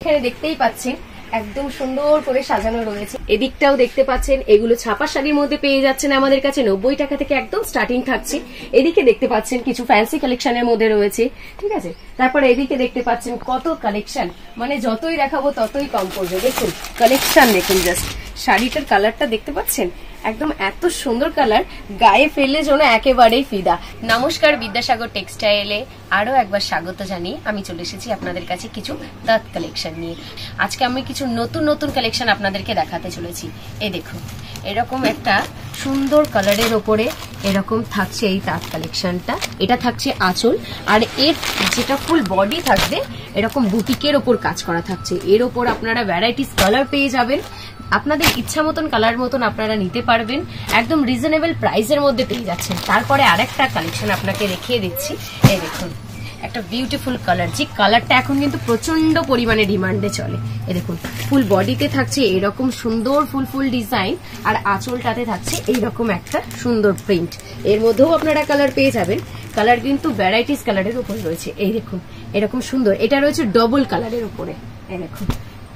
এখানে দেখতেই পাচ্ছেন একদম সুন্দর করে সাজানো রয়েছে। এদিকটাও দেখতে পাচ্ছেন, এগুলো ছাপা শাড়ির মধ্যে পেয়ে যাচ্ছেন আমাদের কাছে 90 টাকা থেকে একদম স্টার্টিং থাকছে। এদিকে দেখতে পাচ্ছেন কিছু ফ্যান্সি কালেকশনের মধ্যে রয়েছে, ঠিক আছে। তারপরে এদিকে দেখতে পাচ্ছেন কত কালেকশন, মানে যতই দেখাবো ততই কম পড়বে। দেখুন কালেকশন, দেখুন জাস্ট শাড়িটার কালারটা দেখতে পাচ্ছেন, একদম এত সুন্দর কালার, গায়ে ফেললে যেন একেবারেই ফিদা। নমস্কার, বিদ্যাসাগর টেক্সটাইলে আরো একবার স্বাগত জানিয়ে আমি চলে এসেছি আপনাদের কাছে কিছু তাঁত কালেকশন নিয়ে। আজকে আমি কিছু নতুন নতুন কালেকশন আপনাদেরকে দেখাতে চলেছি। এই দেখুন, এরকম একটা সুন্দর কালারের ওপরে এরকম থাকছে এই তাঁত কালেকশনটা। এটা থাকছে আঁচল, আর এর যেটা ফুল বডি থাকবে এরকম বুটিকের ওপর কাজ করা থাকছে। এর ওপর আপনারা ভ্যারাইটিস কালার পেয়ে যাবেন, আপনাদের ইচ্ছা মতন কালার মতন আপনারা নিতে পারবেন, একদম রিজনেবল প্রাইসের মধ্যে পেয়ে যাচ্ছেন। তারপরে আরেকটা কালেকশন আপনাকে দেখিয়ে দিচ্ছি। এই দেখুন একটা বিউটিফুল কালার, যে কালারটা এখন কিন্তু প্রচন্ড পরিমাণে ডিমান্ডে চলে। এই দেখুন ফুল বডিতে থাকছে এরকম সুন্দর ফুল ডিজাইন, আর আঁচলটাতে থাকছে এইরকম একটা সুন্দর প্রিন্ট। এর মধ্যেও আপনারা কালার পেয়ে যাবেন, কালার কিন্তু ভ্যারাইটিস কালারের উপর রয়েছে। এই দেখুন এরকম সুন্দর, এটা রয়েছে ডবল কালারের উপরে। এই দেখুন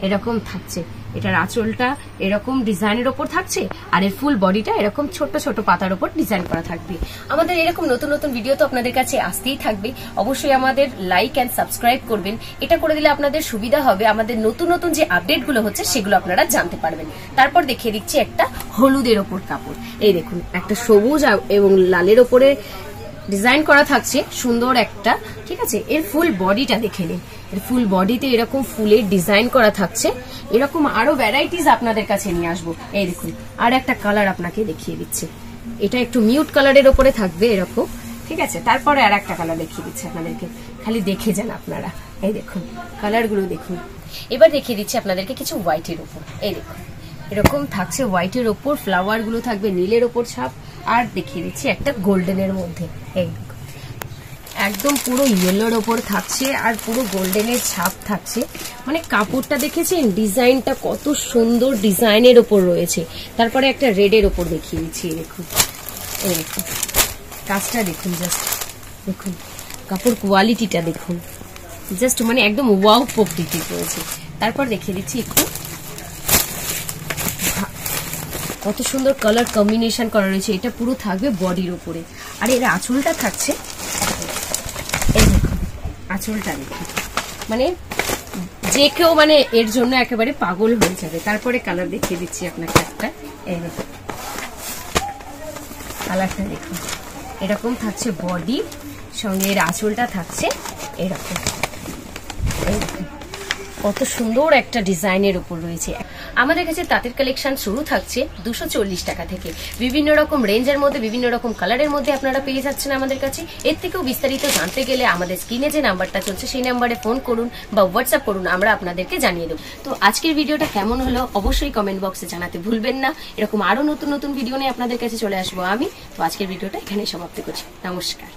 এরকম থাকছে, এটার আঁচলটা এরকম ডিজাইনের ওপর থাকছে, আর এর ফুল বডিটা এরকম ছোট ছোট পাতার উপর ডিজাইন করা থাকবে। আমাদের এরকম নতুন নতুন ভিডিও তো আপনাদের কাছে আসতেই থাকবে, অবশ্যই আমাদের লাইক এন্ড সাবস্ক্রাইব করবেন। এটা করে দিলে আপনাদের সুবিধা হবে, আমাদের নতুন নতুন যে আপডেট গুলো হচ্ছে সেগুলো আপনারা জানতে পারবেন। তারপর দেখিয়ে দিচ্ছি একটা হলুদের ওপর কাপড়। এই দেখুন একটা সবুজ এবং লালের ওপরে ডিজাইন করা থাকছে সুন্দর একটা, ঠিক আছে। এর ফুল বডিটা দেখে নিন, এর ফুল বডিতে এরকম ফুলের ডিজাইন করা থাকছে। এরকম আরো ভ্যারাইটিস আপনাদের কাছে নিয়ে আসবো। এই দেখুন আর একটা কালার আপনাকে দেখিয়ে দিচ্ছে, এটা একটু মিউট কালারের ওপরে থাকবে এরকম, ঠিক আছে। তারপরে আর একটা কালার দেখিয়ে দিচ্ছে আপনাদেরকে, খালি দেখে যান আপনারা। এই দেখুন কালার গুলো দেখুন। এবার দেখিয়ে দিচ্ছি আপনাদেরকে কিছু হোয়াইটের উপর। এই দেখুন এরকম থাকছে হোয়াইটের ওপর, ফ্লাওয়ার গুলো থাকবে নীলের ওপর ছাপ, আর দেখিয়ে দিচ্ছি একটা গোল্ডেনের মধ্যে। এই একদম পুরো ইয়েলোর ওপর থাকছে আর পুরো গোল্ডেনের ছাপ থাকছে, মানে কাপড়টা দেখেছেন ডিজাইনটা কত সুন্দর ডিজাইনের ওপর রয়েছে। তারপরে একটা রেডের ওপর দেখিয়ে দিচ্ছি। দেখুন এই দেখুন কাজটা দেখুন, জাস্ট দেখুন কাপড় কোয়ালিটিটা দেখুন, জাস্ট মানে একদম ওয়াও প্রকৃতি রয়েছে। তারপর দেখিয়ে দিচ্ছি একটু কত সুন্দর কালার কম্বিনেশন করা রয়েছে। এটা পুরো থাকবে বডির উপরে, আর এর আঁচলটা থাকছে, এই দেখুন আঁচলটা দেখুন, মানে যে কেউ মানে এর জন্য একেবারে পাগল হয়ে যাবে। তারপরে কালার দেখিয়ে দিচ্ছি আপনাকে একটা। এই দেখুন কালারটা দেখুন, এরকম থাকছে বডি, সঙ্গে এর আঁচলটা থাকছে এরকম। এই দেখুন কত সুন্দর একটা ডিজাইনের উপর রয়েছে। আমাদের কাছে তাঁতের কালেকশন শুরু থাকছে 240 টাকা থেকে, বিভিন্ন রকম রেঞ্জের মধ্যে বিভিন্ন রকম কালারের মধ্যে আপনারা পেয়ে যাচ্ছেন আমাদের কাছে। এর থেকেও বিস্তারিত জানতে গেলে আমাদের স্ক্রিনে যে নাম্বারটা চলছে সেই নাম্বারে ফোন করুন বা হোয়াটসঅ্যাপ করুন, আমরা আপনাদেরকে জানিয়ে দেবো। তো আজকের ভিডিওটা কেমন হলো অবশ্যই কমেন্ট বক্সে জানাতে ভুলবেন না। এরকম আরো নতুন নতুন ভিডিও নিয়ে আপনাদের কাছে চলে আসবো আমি। তো আজকের ভিডিওটা এখানেই সমাপ্ত করছি। নমস্কার।